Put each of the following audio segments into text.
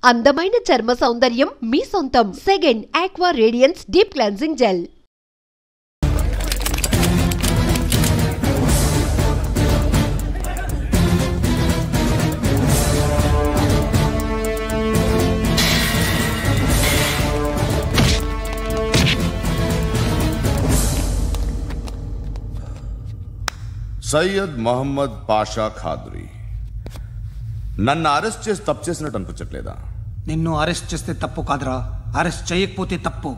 అందమైన చర్మ సౌందర్యం మీ సొంతం. Second aqua radiance deep cleansing gel. Syed Mohammed Pasha Khadri నన్ను అరెస్ట్ చేసి తప్పు చేసినట్టు అనిపించట్లేదా? నిన్ను అరెస్ట్ చేస్తే తప్పు కాదురా, అరెస్ట్ చేయకపోతే తప్పు.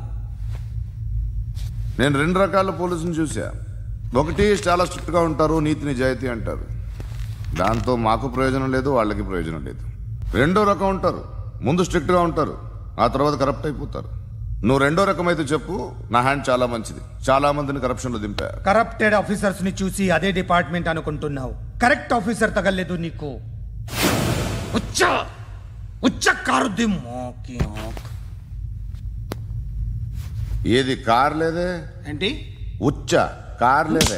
నేను రెండు రకాల పోలీసుని చూసా. ఒకటి చాలా స్ట్రిక్ట్గా ఉంటారు, నీతి నిజాయితీ అంటారు, దాంతో మాకు ప్రయోజనం లేదు, వాళ్ళకి ప్రయోజనం లేదు. రెండో రకం ఉంటారు, ముందు స్ట్రిక్ట్గా ఉంటారు, ఆ తర్వాత కరప్ట్ అయిపోతారు. నువ్వు రెండో రకం అయితే చెప్పు. నా హ్యాండ్ చాలా మంచిది, చాలా మందిని కరప్షన్లో దింపా. కరప్టెడ్ ఆఫీసర్స్ ని చూసి అదే డిపార్ట్మెంట్ అనుకుంటున్నావు. కరెక్ట్ ఆఫీసర్ తగలేదు నీకు. ఏది కార్ లేదే ఏంటి? ఉచ్చ కార్ లేదే.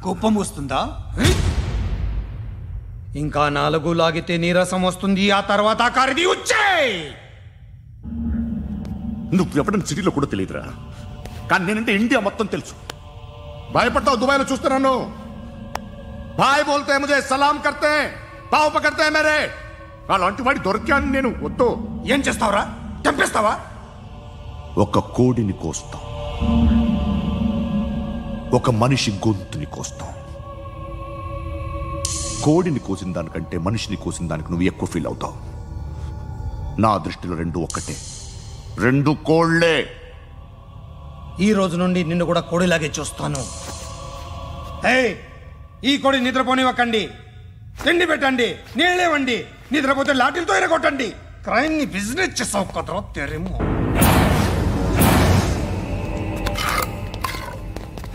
కోపం వస్తుందా? ఇంకా 4 లాగితే నీరసం వస్తుంది, ఆ తర్వాత కారిది ఉచ్చే. నువ్వు ఎప్పుడైనా సిటీలో కూడా తెలియదురా, కానీ నేనంటే ఇండియా మొత్తం తెలుసు. భయపడతావు? దుబాయ్లో చూస్తున్నాను. భాయ్ బోల్తే ముజే సలాం కర్తే పావు పకర్తే మేరే. అలాంటి వాడి దొరికాను నేను. వద్దు. ఏం చేస్తావురా? చంపేస్తావా? ఒక కోడిని కోస్తాం, ఒక మనిషి గొంతుని కోస్తాం. కోడిని కోసిన దానికంటే మనిషిని కోసిన దానికి నువ్వు ఎక్కువ ఫీల్ అవుతావు. నా దృష్టిలో రెండు ఒక్కటే, రెండు కోళ్లే. ఈ రోజు నుండి నిన్ను కూడా కోడిలాగే చూస్తాను. ఈ కోడి నిద్రపోనివ్వకండి, తిండి పెట్టండి, నీళ్ళేవండి. నిద్రపోతే లాఠీలతో ఎరగొట్టండి. క్రైమ్ ని బిజినెస్ చేసావు కదరా తెరేమో.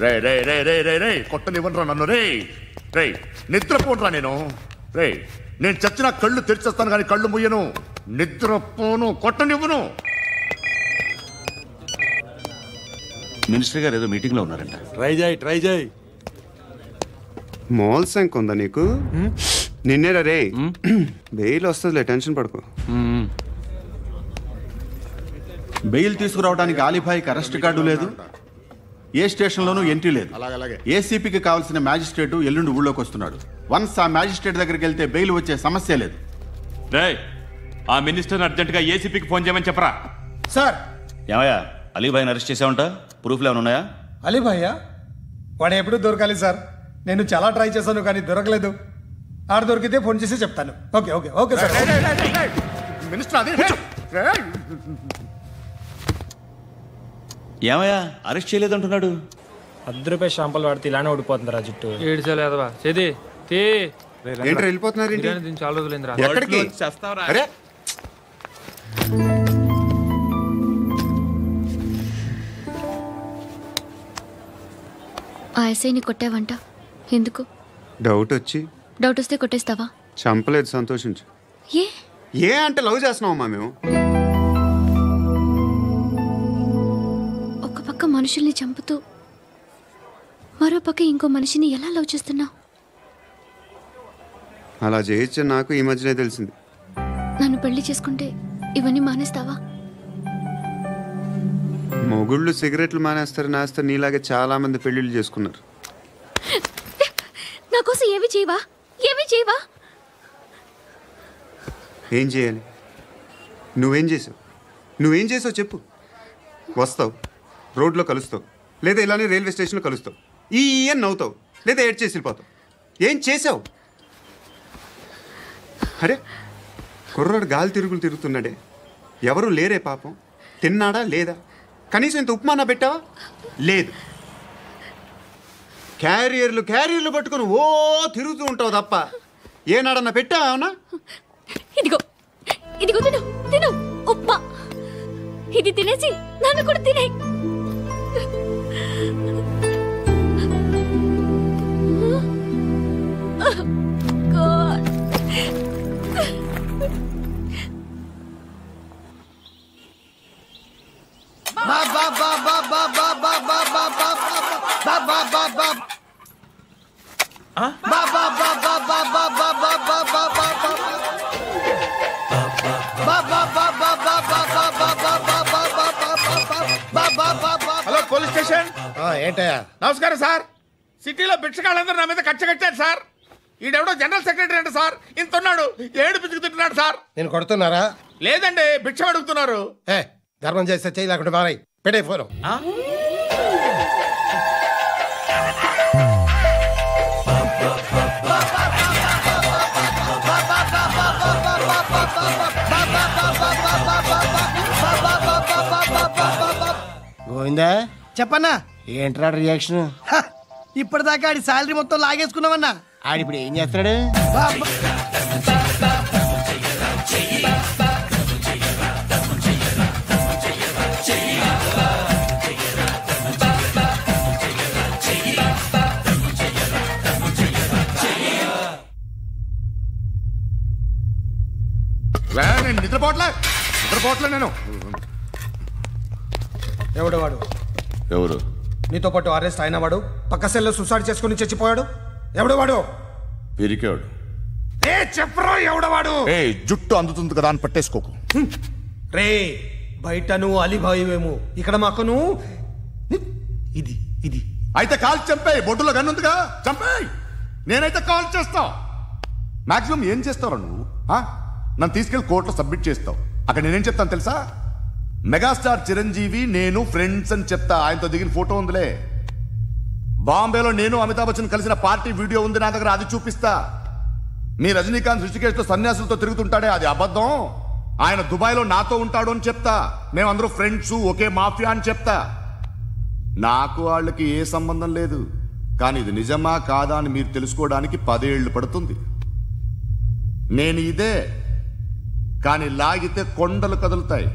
రే రే రే రే రే రే కొట్టనివ్వనరా నన్ను. రే రే నిద్రపోనరా నేను. రే నేను చచ్చిన కళ్ళు తెరిచేస్తాను కానీ కళ్ళు ముయ్యను. నిద్రపోను, కొట్టనివ్వను. మినిస్టర్ గారు ఏదో మీటింగ్ లో ఉన్నారంట. ట్రై చేయి. మోల్ సంక్ ఉందా నీకు? నిన్నేరా రే. బెయిల్ వస్తుందిలే, టెన్షన్ పడుకో. బెయిల్ తీసుకురావడానికి ఆలిభాయికి అరెస్ట్ కార్డు లేదు, ఏ స్టేషన్లోనూ ఎంట్రీ లేదు. ఏసీపీకి కావాల్సిన మ్యాజిస్ట్రేటు ఎల్లుండి ఊళ్ళోకి వస్తున్నాడు. వన్స్ ఆ మ్యాజిస్ట్రేట్ దగ్గరికి వెళ్తే బెయిల్ వచ్చే సమస్య లేదు. రే ఆ మినిస్టర్ అర్జెంట్ గా ఏసీపీకి ఫోన్ చేయమని చెప్పరా. సార్. ఏమయ్యా, అలీభాయిని అరెస్ట్ చేసావంట? ప్రూఫ్లు ఏమైనా ఉన్నాయా? అలీభాయ్యా? వాడు ఎప్పుడు దొరకాలి సార్. నేను చాలా ట్రై చేశాను కానీ దొరకలేదు. ఆడ దొరికితే ఫోన్ చేసి చెప్తాను. Okay okay okay sir. Minister అదే ఏమయ్యా, అరెస్ట్ చేయలేదంటున్నాడు? ₹10 షాంపూలు వాడితే ఇలానే ఓడిపోతుందిరా జుట్టు. ఏడ్చలేదవా చేది తీ. ఏంట్రా వెళ్ళిపోతున్నారు? చాలా రోజులైందిరా. ఎక్కడికి? అరే ఆ ఎస్ఐని కొట్టావంట, ఎందుకు? డౌట్ వచ్చి. డౌట్ వస్తే కొట్టేస్తావా? చంపలేదు, సంతోషించు. ఏ అంటే లవ్ చేస్తున్నామమ్మా మేము. ఒక పక్క మనుషుల్ని చంపుతూ మరో పక్క ఇంకో మనిషిని ఎలా లవ్ చేస్తున్నావు? అలా చేయొచ్చు నాకు ఈ మధ్యనే తెలిసింది. నన్ను పెళ్లి చేసుకుంటే ఇవన్నీ మానేస్తావా? మొగుళ్ళు సిగరెట్లు మానేస్తారు, నేస్తారు. నీలాగే చాలా మంది పెళ్లిళ్ళు చేసుకున్నారు. నా కోసం ఏమి చేయవా? ఏమి చేయవా? ఏం చేయాలి? నువ్వేం చేసావు? నువ్వేం చేసావు చెప్పు. వస్తావు, రోడ్లో కలుస్తావు, లేదా ఇలానే రైల్వే స్టేషన్లో కలుస్తావు. ఈ అని నవ్వుతావు, లేదా ఏడ్ చేసి వెళ్ళిపోతావు. ఏం చేసావు? అరే కుర్రాడు గాలి తిరుగులు తిరుగుతున్నాడే, ఎవరు లేరే పాపం. తిన్నాడా లేదా? కనీసం ఇంత ఉప్మానా పెట్టావా? లేదు. క్యారియర్లు పట్టుకుని ఓ తిరుగుతూ ఉంటావు తప్ప ఏనాడన్నా పెట్టావా? అవునా? ఇదిగో ఇదిగో తిను తిను ఉప్మా. ఇది తినేసి నన్ను కూడా తినే. ఏంటయ్యా? నమస్కారం సార్. సిటీలో భిక్షకాళ్ళందరూ నా మీద కచ్చ కట్టారు సార్. ఈడెవడో జనరల్ సెక్రటరీ అంట సార్. ఇంత ఉన్నాడు, ఏడు పిచ్చుకు తింటున్నాడు సార్. నేను కొడుతున్నారా? లేదండి, భిక్ష అడుగుతున్నారు. ధర్మం చేస్తే చేయి, లేకుండా మారాయి. పెట్టే ఫోను. గోవిందా చెప్పన్నా. ఏంట్రా రియాక్షన్? ఇప్పటిదాకా ఆడి శాలరీ మొత్తం లాగేసుకున్నావన్నా. ఆడిప్పుడు ఏం చేస్తున్నాడు? నేను నిద్రపోవట్లే నేను. ఎవడు వాడు? ఎవరు? నీతో పాటు అరెస్ట్ అయిన వాడు, పక్క సెల్లో సూసైడ్ చేసుకుని చచ్చిపోయాడు. ఎవడు వాడు? పిరికాడు. చెప్పరా ఎవడవాడు? జుట్టు అందుతుంది కదా అని పట్టేసుకోకు. రే బయట నువ్వు అలీబాయివేమో, ఇక్కడ మాకు నువ్వు ఇది ఇది. అయితే కాల్ చంపేయి. బొడ్డులో గన్నుందిగా, చంపేయి. నేనైతే కాల్ చేస్తా. మాక్సిమం ఏం చేస్తావు నువ్వు? నన్ను తీసుకెళ్లి కోర్టులో సబ్మిట్ చేస్తావు. అక్కడ నేనేం చెప్తాను తెలుసా? మెగాస్టార్ చిరంజీవి నేను ఫ్రెండ్స్ అని చెప్తా. ఆయనతో దిగిన ఫోటో ఉందిలే. బాంబేలో నేను అమితాబ్ బచ్చన్ కలిసిన పార్టీ వీడియో ఉంది నా దగ్గర, అది చూపిస్తా. మీ రజనీకాంత్ ఋషికేష్ తో సన్యాసులతో తిరుగుతుంటాడే, అది అబద్ధం. ఆయన దుబాయ్లో నాతో ఉంటాడు అని చెప్తా. మేమందరూ ఫ్రెండ్స్, ఒకే మాఫియా అని చెప్తా. నాకు వాళ్ళకి ఏ సంబంధం లేదు. కానీ ఇది నిజమా కాదా అని మీరు తెలుసుకోవడానికి 10 ఏళ్లు పడుతుంది. నేను ఇదే, కానీ లాగితే కొండలు కదులుతాయి.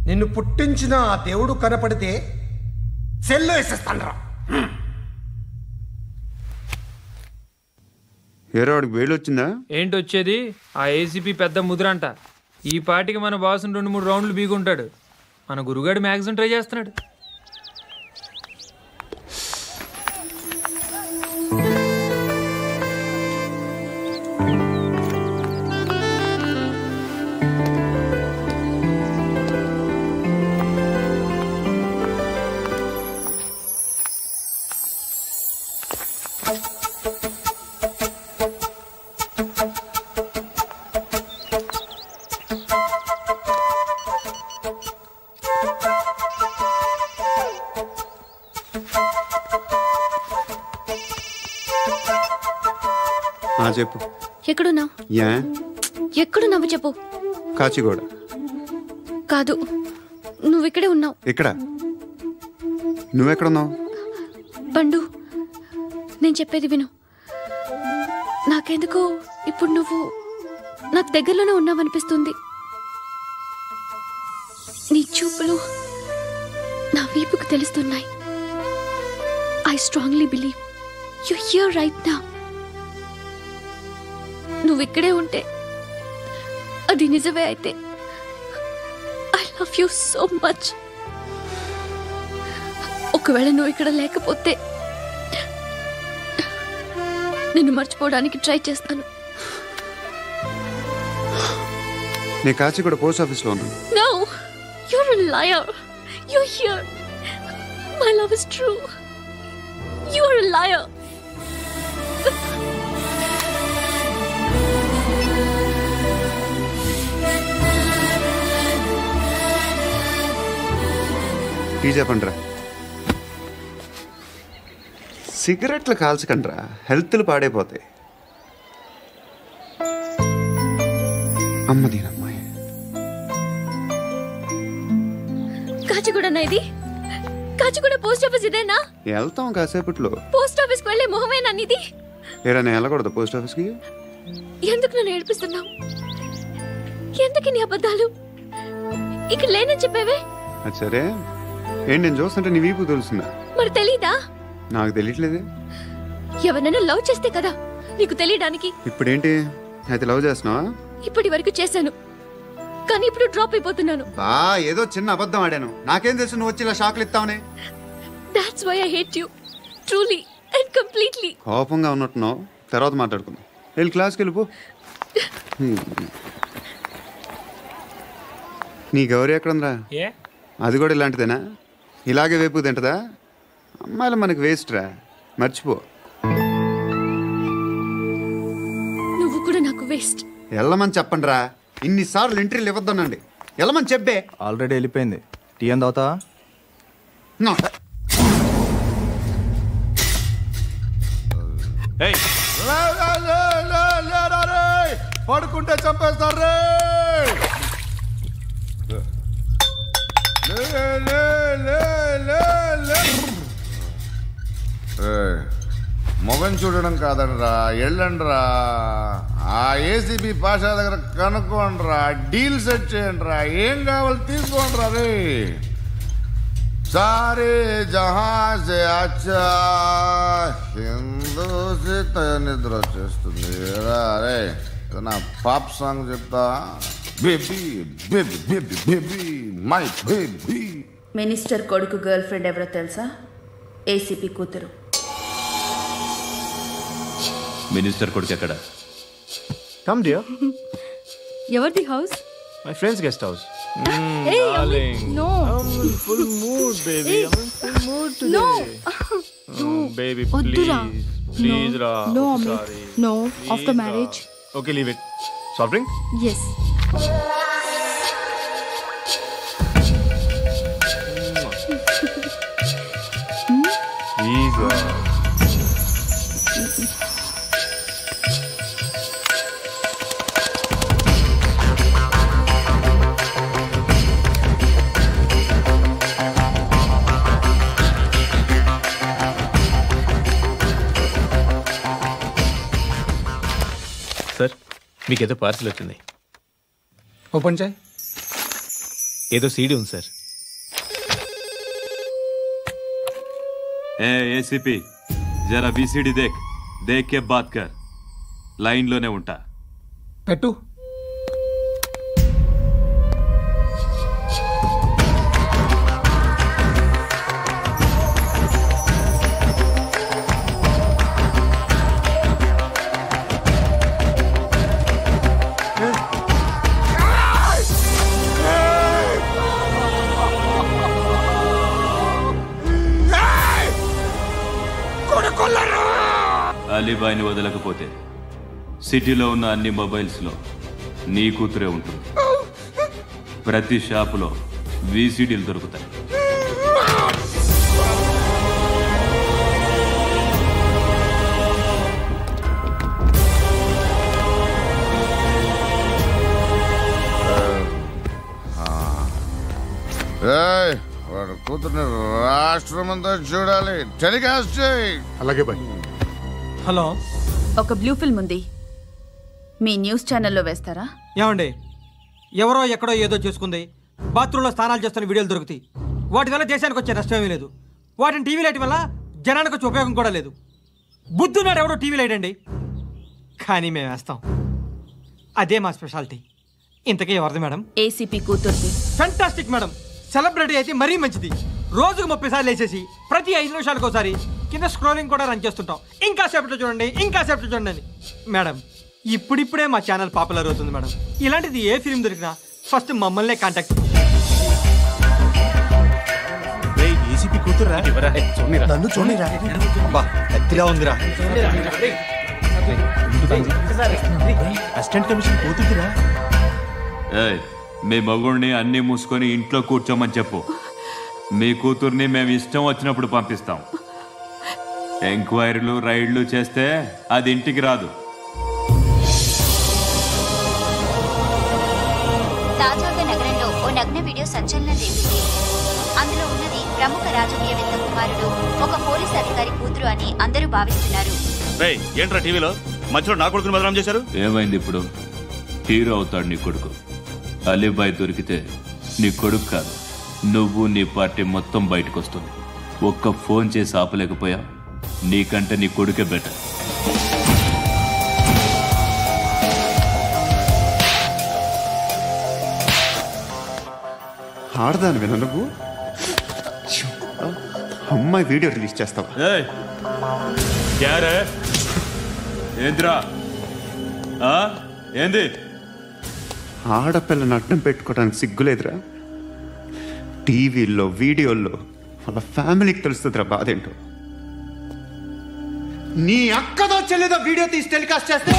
నిన్ను పుట్టించిన ఆ దేవుడు కనపడితే సెల్లో వేసేస్తానరా. ఏరోడికి వేలు వచ్చిందా? ఏంటి వచ్చేది? ఆ ఏసీపీ పెద్ద ముద్రంట. ఈ పాటికి మన బాసును 2-3 రౌండ్లు బీగుంటాడు. మన గురుగాడు మ్యాక్సిమం ట్రై చేస్తున్నాడు. చెప్పు. ఎక్కడున్నావు? ఎక్కడున్నావు చెప్పు. కాచిగూడ. కాదు, నువ్వు ఇక్కడే ఉన్నావు. ఇక్కడ నువ్వెక్కడున్నావు? పండు, నేను చెప్పేది విను. నాకెందుకో ఇప్పుడు నువ్వు నాకు దగ్గరలోనే ఉన్నావనిపిస్తుంది. నీ చూపులు నా వీపుకు తెలుస్తున్నాయి. I strongly believe you here right now. నువ్వు ఇక్కడే ఉంటే అది నిజమే అయితే I love you so much. ఒకవేళ నువ్వు ఇక్కడ లేకపోతే నిన్ను మర్చిపోవడానికి ట్రై చేస్తాను. నేను కాచిగూడ పోస్ట్ ఆఫీస్లో ఉన్నాను. No, you're a liar. You're here. My love is true. You're a liar. Tea చెప్పండిరా. సిగరెట్లు కాల్చకండ్రా, హెల్త్లు పాడైపోతాయి. అమ్మది అమ్మాయి. కాచిగూడనా ఇది? కాచిగూడ పోస్ట్ ఆఫీస్ ఇదేనా? వెళ్తాం కాసేపట్లో. పోస్ట్ ఆఫీస్ కి వెళ్ళే మొహమేనా నీది? ఏరా నేను వెళ్ళకూడదు పోస్ట్ ఆఫీస్కి? ఎందుకు నన్ను ఏడిపిస్తున్నావు? ఎందుకు నీ అబద్ధాలు? ఇక్కడ లేనని చెప్పేవే. అది సరే, ఏంటి నేను చూస్తుంటే నీ వీపు తెలుస్తుందా? మరి తెలీదా? నాకు తెలియట్లేదే. ఎవరైనా లవ్ చేస్తే కదా నీకు తెలియడానికి. ఇప్పుడేంటి అయితే లవ్ చేస్తున్నావా? ఇప్పటి వరకు చేశాను, కానీ ఇప్పుడు డ్రాప్ అయిపోతున్నాను. ఏదో చిన్న అబద్ధం ఆడాను. నాకేం తెలుసు నువ్వు వచ్చి ఇలా షాక్లు ఇస్తావని. That's why I hate you. Truly and completely. కోపంగా ఉన్నట్టున్నావు, తర్వాత మాట్లాడుకుందాం. వెళ్ళి క్లాస్కి వెళ్ళిపో. నీ గౌరీ ఎక్కడుందిరా? ఏ అది కూడా ఇలాంటిదేనా? ఇలాగే వేపు తింటదా? అమ్మాయిలు మనకి వేస్ట్ రా, మర్చిపో. నువ్వు కూడా నాకు వేస్ట్. వెళ్ళమని చెప్పండి రా, ఇన్నిసార్లు ఎంట్రీలు ఇవ్వద్దనండి. వెళ్ళమని చెప్పే. ఆల్రెడీ వెళ్ళిపోయింది. టీ అని తాగుతా? పడుకుంటే చంపేస్తారు రే. మొగం చూడడం కాదండ్రా, వెళ్ళండ్రా. ఆ ఏసీబీ పాషా దగ్గర కనుక్కోండ్రా, డీల్ సెట్ చేయండిరా, ఏం కావాలి తీసుకోండిరా రే. సారే జహాజే అచ్చా హిందూ నిద్ర వచ్చేస్తుంది రే. నా పాప్ సాంగ్ చెప్తా. Baby baby baby baby my baby. Minister కొడుకు గర్ల్ ఫ్రెండ్ ఎవరో తెలుసా? ఏసీపీ కూతురు. మినిస్టర్ కొడుకు ఎక్కడ? Come dear. ఎవరిది house? My friends guest house. Hey, no. I'm in full mood, baby. I'm in full mood today. No. Baby, Oddura. please, Ra. No, I'm Amit. sorry. No, Please, after Ra. marriage. Okay, leave it. Soft drink? Yes. Please, Ra. Sir, మీకేదో parcel వచ్చింది. Open చేయి. ఏదో CD ఉంది sir. ఏ ACP, జరా VCD దేక్, దేక్ కే బాత్ కర్. లైన్లోనే ఉంటా. పెట్టు. అలీబాయిని వదలకపోతే సిటీలో ఉన్న అన్ని మొబైల్స్లో నీ కూతురే ఉంటుంది. ప్రతి షాపులో వీసీడీలు దొరుకుతాయి. వాడు కూతుర్ని రాష్ట్రమంతా చూడాలి. టెలికాస్ట్ చేయి. అలాగే బాయ్. హలో, ఒక బ్లూ ఫిల్మ్ ఉంది, మీ న్యూస్ ఛానల్లో వేస్తారా? ఏమండి, ఎవరో ఎక్కడో ఏదో చేసుకుంది, బాత్రూంలో స్నానాలు చేస్తున్న వీడియోలు దొరుకుతాయి. వాటి వల్ల దేశానికి వచ్చే నష్టమేమీ లేదు. వాటిని టీవీ లైట్ వల్ల జనానికి వచ్చే ఉపయోగం కూడా లేదు. బుద్ధున్నాడు ఎవడో టీవీ లైట్ అండి, కానీ మేము వేస్తాం. అదే మా స్పెషాలిటీ. ఇంతకీ ఎవరిది మేడం? ఏసీపీ కూతుర్ది. Fantastic madam. సెలబ్రిటీ అయితే మరీ మంచిది. రోజుకు 30 సార్లు వేసేసి ప్రతి 5 నిమిషాలకు ఒకసారి కింద స్క్రోలింగ్ కూడా రన్ చేస్తుంటాం. ఇంకా సేపట్లో చూడండి, ఇంకా సేపట్లో చూడండి అని. మేడం, ఇప్పుడిప్పుడే మా ఛానల్ పాపులర్ అవుతుంది మేడం. ఇలాంటిది ఏ ఫిల్మ్ దొరికినా ఫస్ట్ మమ్మల్నే కాంటాక్ట్. ఏసీపీ కూతురా? నన్ను చూడరా, ఎత్తిగా ఉందిరా. Assistant commission కూతురురా. మీ మగుడిని అన్ని మూసుకొని ఇంట్లో కూర్చోమని చెప్పు. మీ కూతుర్ని మేము ఇష్టం వచ్చినప్పుడు పంపిస్తాం. ఎంక్వైరీలు రైడ్లు చేస్తే అది ఇంటికి రాదు. తాజాగా నగరంలో ఓ నగ్న వీడియో సంచలనం రేపింది. అందులో ఉన్నది ప్రముఖ రాజకీయవేత్త కుమారుడు, ఒక పోలీస్ అధికారి కూతురు అని అందరూ భావిస్తున్నారు. ఏంట్రా టీవీలో మధ్యలో నా కొడుకుని బదనాం చేశారు? ఏమైంది ఇప్పుడు? హీరో అవుతాడు నీ కొడుకు. అలీబాయ్ దొరికితే నీ కొడుకు కాదు, నువ్వు నీ పార్టీ మొత్తం బయటకు వస్తుంది. ఒక్క ఫోన్ చేసి ఆపలేకపోయా, నీకంటే నీ కొడుకే బెటర్. ఆడదాని విన నువ్వు అమ్మాయి వీడియో రిలీజ్ చేస్తావా? ఏంద్రా ఏంది? ఆడపిల్లని అడ్డం పెట్టుకోవడానికి సిగ్గులేదురా? టీవీల్లో వీడియోల్లో వాళ్ళ ఫ్యామిలీకి తెలుస్తుందిరా బాధ ఏంటో. నీ అక్కదో చెల్లిదో వీడియో తీసి టెలికాస్ట్ చేస్తే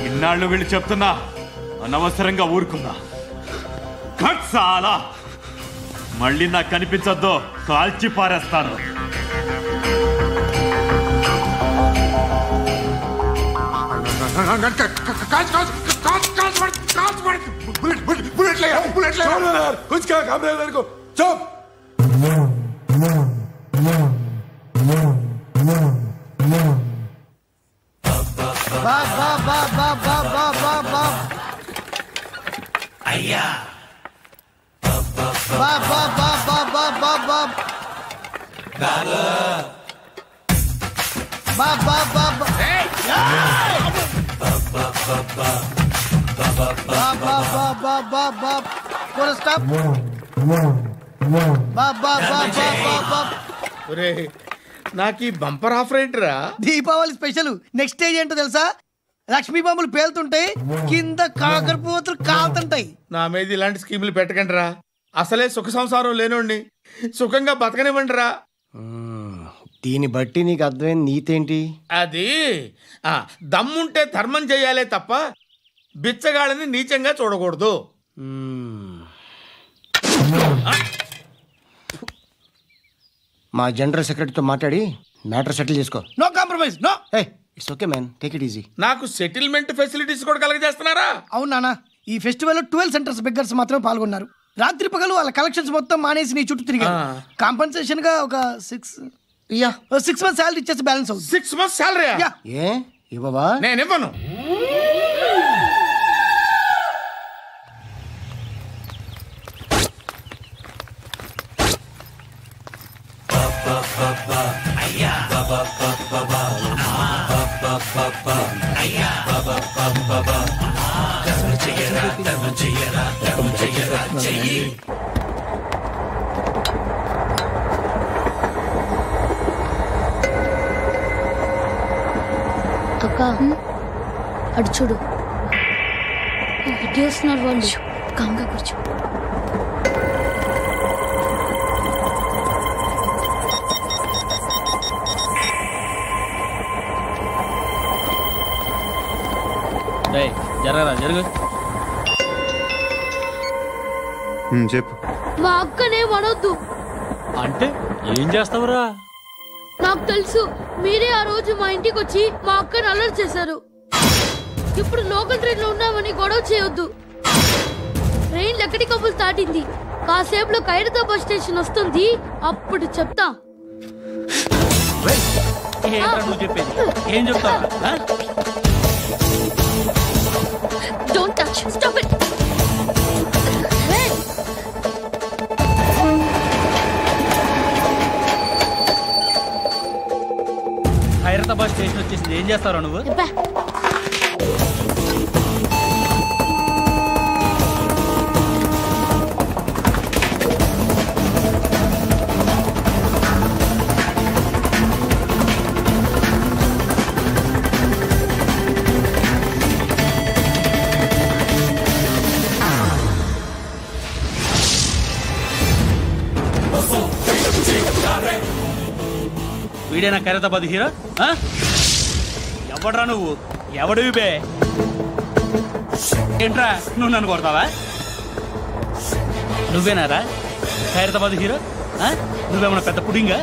ఇన్నాళ్ళు వీళ్ళు చెప్తున్నా అనవసరంగా ఊరుకున్నా. చాలా మళ్ళీ నాకు కనిపించొద్దు, కాల్చి పారేస్తాను. అయ్యా నాకు ఈ బంపర్ ఆఫర్ ఏంటిరా? దీపావళి స్పెషల్. నెక్స్ట్ స్టేజ్ ఏంటో తెలుసా? లక్ష్మీ బాంబులు పేలుతుంటాయి, కింద కాకరపోతులు కాలుతుంటాయి. నా మీద ఇలాంటి స్కీములు పెట్టకండి రా. అసలే సుఖ సంసారం లేనోండి, సుఖంగా బతకనివ్వండి రా. దీన్ని బట్టి నీకు అర్థమైన నీతేంటి? అది దమ్ముంటే ధర్మం చేయాలే తప్ప బిచ్చగాళ్ళని నీచంగా చూడకూడదు. మా జనరల్ సెక్రటరీతో మాట్లాడి మ్యాటర్ సెటిల్ చేసుకో. No compromise, no. It's okay man, take it easy. నాకు సెటిల్మెంట్ ఫెసిలిటీస్ కూడా కలగజేస్తున్నారా? అవును నాన్న, ఈ ఫెస్టివల్ 12 సెంటర్స్ బెగ్గర్స్ మాత్రమే పాల్గొన్నారు. రాత్రి పగలు వాళ్ళ కలెక్షన్స్ మొత్తం మానేసి నీ చుట్టూ తిరిగారు. కాంపన్సేషన్ గా ఒక 6 months శాలరీ ఇచ్చేసి బ్యాలెన్స్ అవుతుంది. 6 months శాలరీ? ఏ ఇవ్వవా? నేను ఇవ్వను. అక్క అటు చూడు, వస్తున్నారు వాళ్ళు. కాంగా కూర్చో. జరగరా జరుగు. చెప్పు. మా అక్కనే వడొద్దు. అంటే ఏం చేస్తావురా? నాకు తెలుసు, మీరే ఆ రోజు మా ఇంటికి వచ్చి మా అక్కని అలర్ట్ చేశారు. ఇప్పుడు లోకల్ ట్రైన్ లో ఉన్నామని గొడవ చేయొద్దు. ట్రైన్ ఎక్కడి కబుల్ దాటింది. కాసేపులో ఖైరతాబాద్ స్టేషన్ వస్తుంది, అప్పుడు చెప్తా. నువ్వు చెప్పేది ఏం చెప్తావు? Don't touch. Stop it. Khairatabad station వచ్చేసింది, ఏం చేస్తారా నువ్వు? వీడేనా ఖైరతాబాద్ హీరో? ఎవడ్రా నువ్వు? ఎవడివి బే? ఏంట్రా నువ్వు నన్ను కొడతావా? నువ్వేనారా ఖైరతాబాద్ హీరో? నువ్వేమన్నా పెద్ద పుడింగా?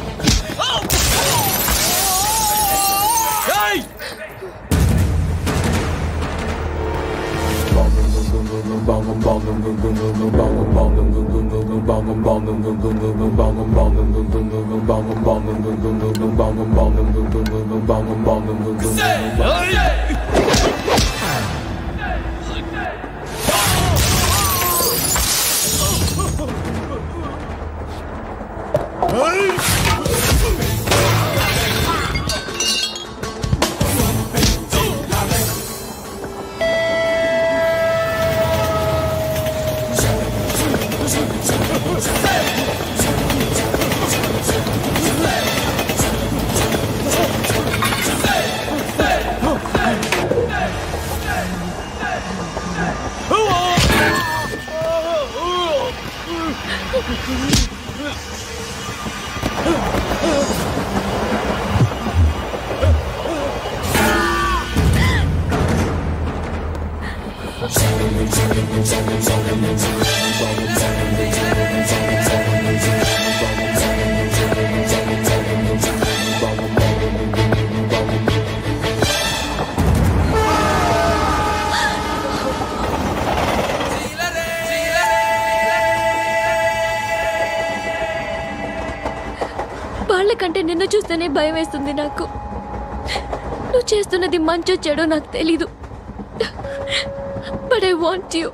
వాళ్ళకంటే నిన్ను చూస్తేనే భయం వేస్తుంది నాకు. నువ్వు చేస్తున్నది మంచో చెడో నాకు తెలీదు, బట్ ఐ వాంట్ యూ.